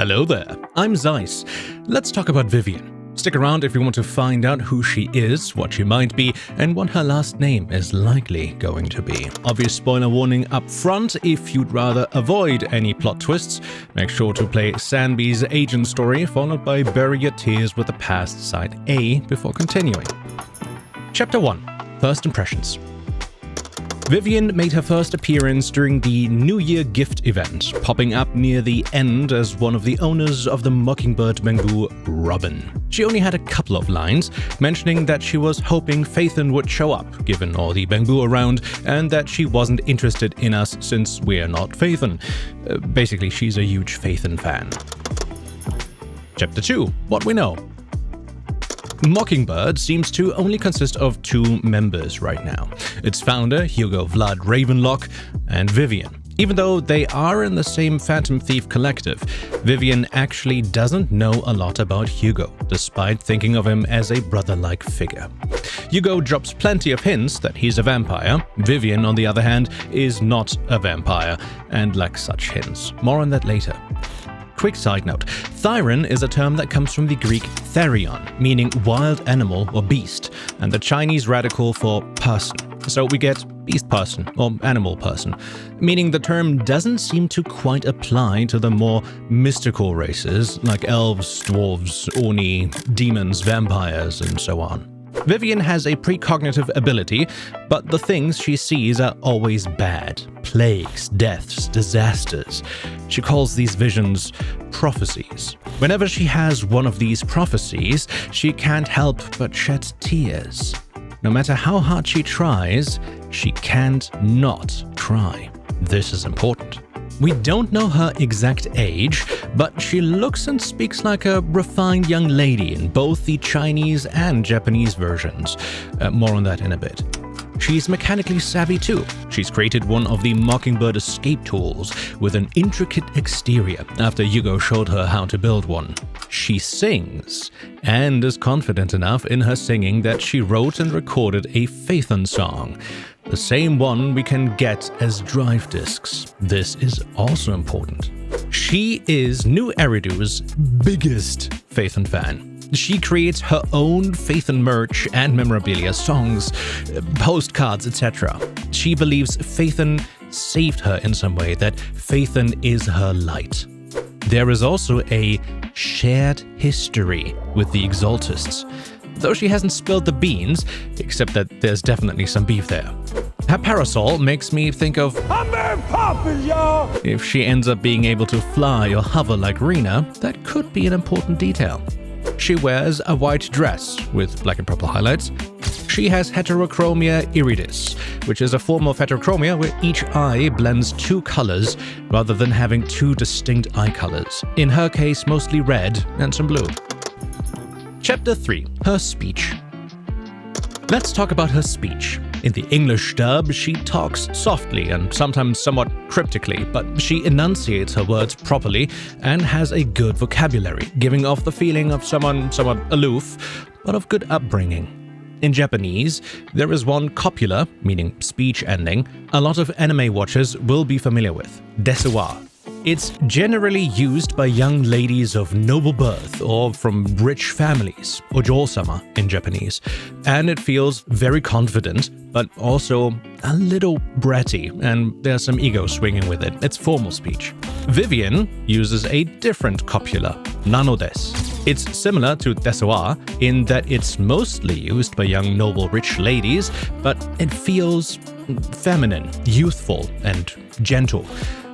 Hello there, I'm Zeiss. Let's talk about Vivian. Stick around if you want to find out who she is, what she might be, and what her last name is likely going to be. Obvious spoiler warning up front. If you'd rather avoid any plot twists, make sure to play Sanby's agent story, followed by Bury Your Tears with the Past Side A before continuing. Chapter 1. First Impressions. Vivian made her first appearance during the New Year gift event, popping up near the end as one of the owners of the Mockingbird Bangu, Robin. She only had a couple of lines, mentioning that she was hoping Phaethon would show up, given all the Bangu around, and that she wasn't interested in us since we're not Phaethon. Basically, she's a huge Phaethon fan. Chapter 2. What we know. Mockingbird seems to only consist of 2 members right now. Its founder, Hugo Vlad Ravenlock, and Vivian. Even though they are in the same Phantom Thief collective, Vivian actually doesn't know a lot about Hugo, despite thinking of him as a brother-like figure. Hugo drops plenty of hints that he's a vampire. Vivian, on the other hand, is not a vampire, and lacks such hints. More on that later. Quick side note, Thyron is a term that comes from the Greek therion, meaning wild animal or beast, and the Chinese radical for person. So we get beast person or animal person, meaning the term doesn't seem to quite apply to the more mystical races like elves, dwarves, oni, demons, vampires, and so on. Vivian has a precognitive ability, but the things she sees are always bad. Plagues, deaths, disasters. She calls these visions prophecies. Whenever she has one of these prophecies, she can't help but shed tears. No matter how hard she tries, she can't not cry. This is important. We don't know her exact age, but she looks and speaks like a refined young lady in both the Chinese and Japanese versions. More on that in a bit. She's mechanically savvy too. She's created one of the Mockingbird escape tools with an intricate exterior after Hugo showed her how to build one. She sings, and is confident enough in her singing that she wrote and recorded a Phaethon song. The same one we can get as drive discs. This is also important. She is New Eridu's biggest Phaethon fan. She creates her own Phaethon merch and memorabilia, songs, postcards, etc. She believes Phaethon saved her in some way, that Phaethon is her light. There is also a shared history with the Exaltists, though she hasn't spilled the beans, except that there's definitely some beef there. Her parasol makes me think of I'm very popular, y'all! If she ends up being able to fly or hover like Rena, that could be an important detail. She wears a white dress with black and purple highlights. She has heterochromia iridis, which is a form of heterochromia where each eye blends 2 colors rather than having 2 distinct eye colors. In her case, mostly red and some blue. Chapter 3. Her speech. Let's talk about her speech. In the English dub, she talks softly and sometimes somewhat cryptically, but she enunciates her words properly and has a good vocabulary, giving off the feeling of someone somewhat aloof, but of good upbringing. In Japanese, there is one copula, meaning speech ending, a lot of anime watchers will be familiar with, desu wa. It's generally used by young ladies of noble birth or from rich families, ojo-sama in Japanese, and it feels very confident, but also a little bratty, and there's some ego swinging with it. It's formal speech. Vivian uses a different copula, nano desu. It's similar to desu wa in that it's mostly used by young noble rich ladies, but it feels feminine, youthful, and gentle.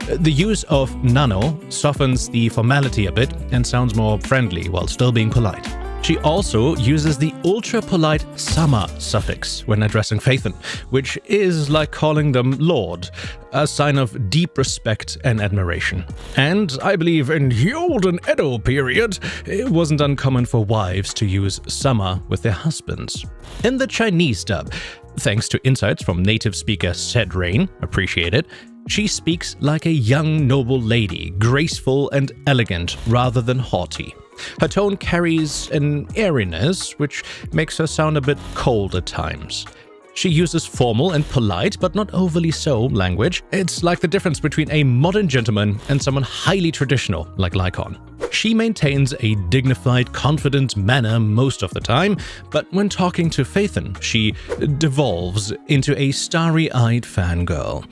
The use of nano softens the formality a bit and sounds more friendly while still being polite. She also uses the ultra-polite sama suffix when addressing Phaethon, which is like calling them Lord, a sign of deep respect and admiration. And I believe in the olden Edo period, it wasn't uncommon for wives to use sama with their husbands. In the Chinese dub, thanks to insights from native speaker Sed Rain, appreciate it, she speaks like a young noble lady, graceful and elegant rather than haughty. Her tone carries an airiness, which makes her sound a bit cold at times. She uses formal and polite, but not overly so, language. It's like the difference between a modern gentleman and someone highly traditional, like Lycon. She maintains a dignified, confident manner most of the time, but when talking to Phaethon, she devolves into a starry-eyed fangirl.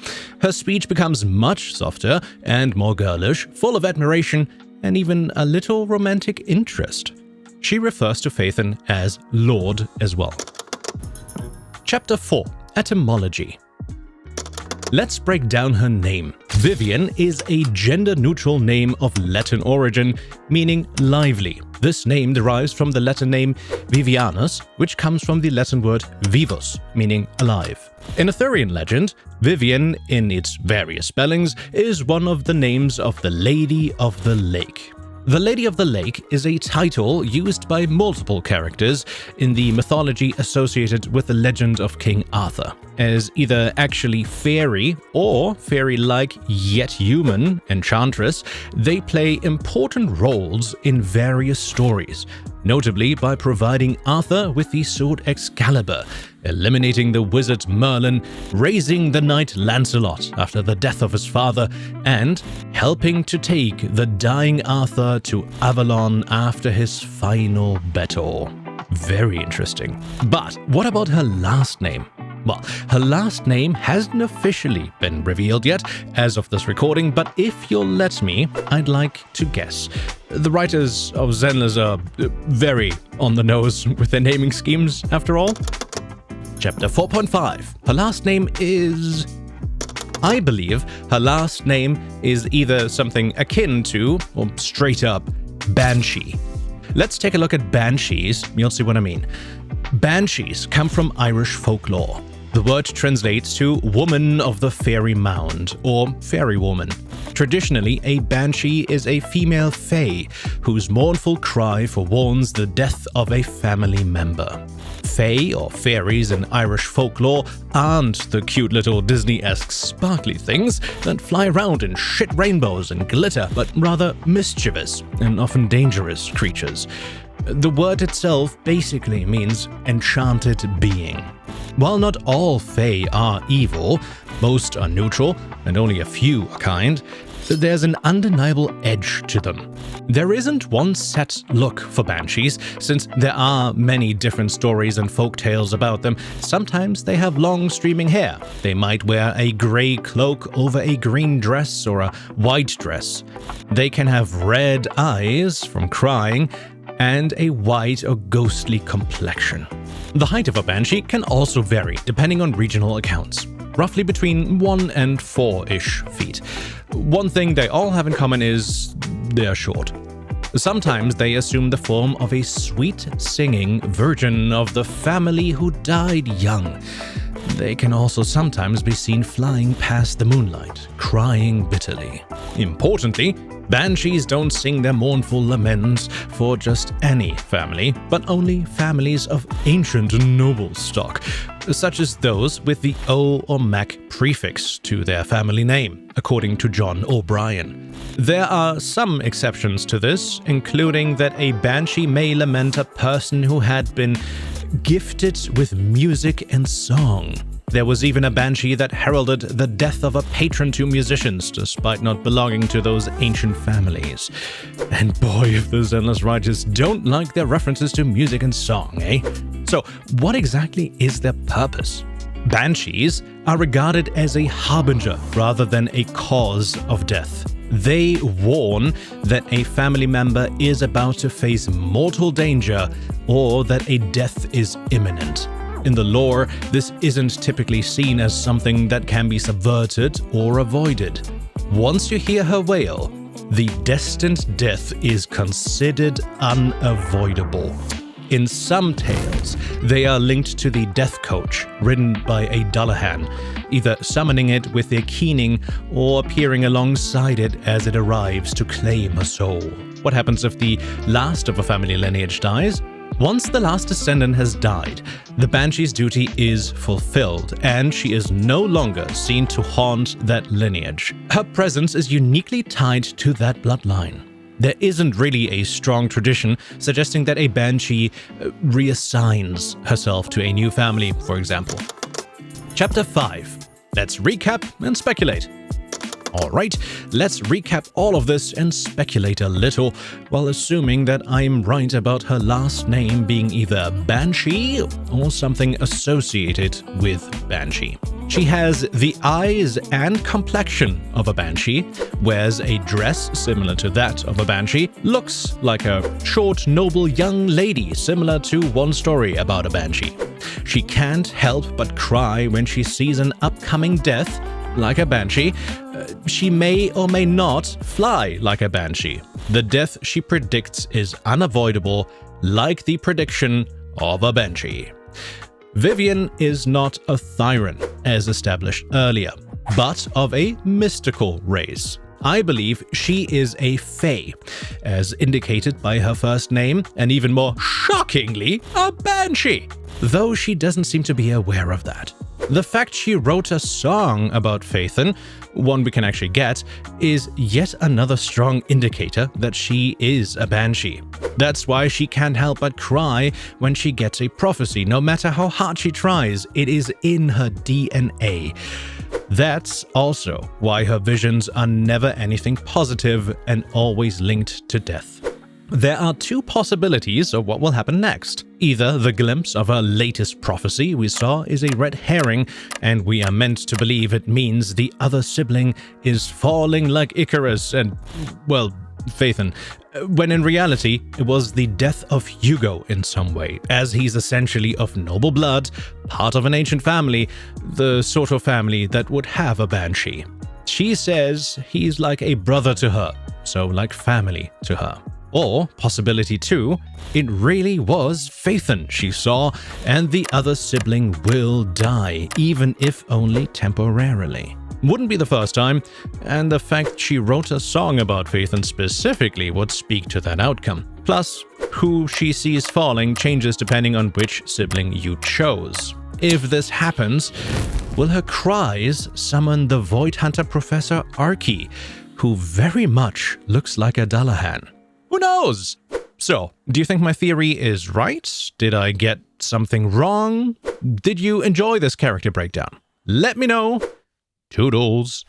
Her speech becomes much softer and more girlish, full of admiration and even a little romantic interest. She refers to Phaethon as Lord as well. Chapter 4. Etymology. Let's break down her name. Vivian is a gender-neutral name of Latin origin, meaning lively. This name derives from the Latin name Vivianus, which comes from the Latin word vivus, meaning alive. In Arthurian legend, Vivian, in its various spellings, is one of the names of the Lady of the Lake. The Lady of the Lake is a title used by multiple characters in the mythology associated with the legend of King Arthur. As either actually fairy or fairy-like yet human enchantress, they play important roles in various stories, notably by providing Arthur with the sword Excalibur, eliminating the wizard Merlin, raising the knight Lancelot after the death of his father, and helping to take the dying Arthur to Avalon after his final battle. Very interesting. But what about her last name? Well, her last name hasn't officially been revealed yet as of this recording, but if you'll let me, I'd like to guess. The writers of Zenless are very on the nose with their naming schemes, after all. Chapter 4.5. Her last name is... I believe her last name is either something akin to, or straight up, Banshee. Let's take a look at banshees, you'll see what I mean. Banshees come from Irish folklore. The word translates to woman of the fairy mound, or fairy woman. Traditionally, a banshee is a female fae whose mournful cry forewarns the death of a family member. Fae, or fairies in Irish folklore, aren't the cute little Disney-esque sparkly things that fly around in shit rainbows and glitter, but rather mischievous and often dangerous creatures. The word itself basically means enchanted being. While not all fae are evil, most are neutral, and only a few are kind, there's an undeniable edge to them. There isn't one set look for banshees, since there are many different stories and folk tales about them. Sometimes they have long streaming hair. They might wear a grey cloak over a green dress or a white dress. They can have red eyes from crying, and a white or ghostly complexion. The height of a banshee can also vary depending on regional accounts, roughly between 1 and 4-ish feet. One thing they all have in common is they're short. Sometimes they assume the form of a sweet singing virgin of the family who died young. They can also sometimes be seen flying past the moonlight, crying bitterly. Importantly, banshees don't sing their mournful laments for just any family, but only families of ancient noble stock, such as those with the O or Mac prefix to their family name, according to John O'Brien. There are some exceptions to this, including that a banshee may lament a person who had been gifted with music and song. There was even a banshee that heralded the death of a patron to musicians, despite not belonging to those ancient families. And boy, if the Zenless writers don't like their references to music and song, eh? So, what exactly is their purpose? Banshees are regarded as a harbinger rather than a cause of death. They warn that a family member is about to face mortal danger or that a death is imminent. In the lore, this isn't typically seen as something that can be subverted or avoided. Once you hear her wail, the destined death is considered unavoidable. In some tales, they are linked to the death coach, ridden by a Dullahan, either summoning it with their keening or appearing alongside it as it arrives to claim a soul. What happens if the last of a family lineage dies? Once the last descendant has died, the Banshee's duty is fulfilled, and she is no longer seen to haunt that lineage. Her presence is uniquely tied to that bloodline. There isn't really a strong tradition suggesting that a Banshee reassigns herself to a new family, for example. Chapter 5. Let's recap and speculate. Alright, let's recap all of this and speculate a little, while assuming that I'm right about her last name being either Banshee or something associated with Banshee. She has the eyes and complexion of a Banshee, wears a dress similar to that of a Banshee, looks like a short, noble young lady similar to one story about a Banshee. She can't help but cry when she sees an upcoming death, like a Banshee. She may or may not fly like a Banshee. The death she predicts is unavoidable, like the prediction of a Banshee. Vivian is not a Thyran, as established earlier, but of a mystical race. I believe she is a Fae, as indicated by her first name, and even more shockingly, a Banshee, though she doesn't seem to be aware of that. The fact she wrote a song about Phaethon, one we can actually get, is yet another strong indicator that she is a Banshee. That's why she can't help but cry when she gets a prophecy. No matter how hard she tries, it is in her DNA. That's also why her visions are never anything positive and always linked to death. There are two possibilities of what will happen next. Either the glimpse of her latest prophecy we saw is a red herring, and we are meant to believe it means the other sibling is falling like Icarus and, well, Phaethon, when in reality it was the death of Hugo in some way, as he's essentially of noble blood, part of an ancient family, the sort of family that would have a Banshee. She says he's like a brother to her, so like family to her. Or, possibility 2, it really was Phaethon she saw, and the other sibling will die, even if only temporarily. Wouldn't be the first time, and the fact she wrote a song about Phaethon specifically would speak to that outcome. Plus, who she sees falling changes depending on which sibling you chose. If this happens, will her cries summon the Void Hunter Professor Archie, who very much looks like a Dullahan? Who knows? So, do you think my theory is right? Did I get something wrong? Did you enjoy this character breakdown? Let me know. Toodles.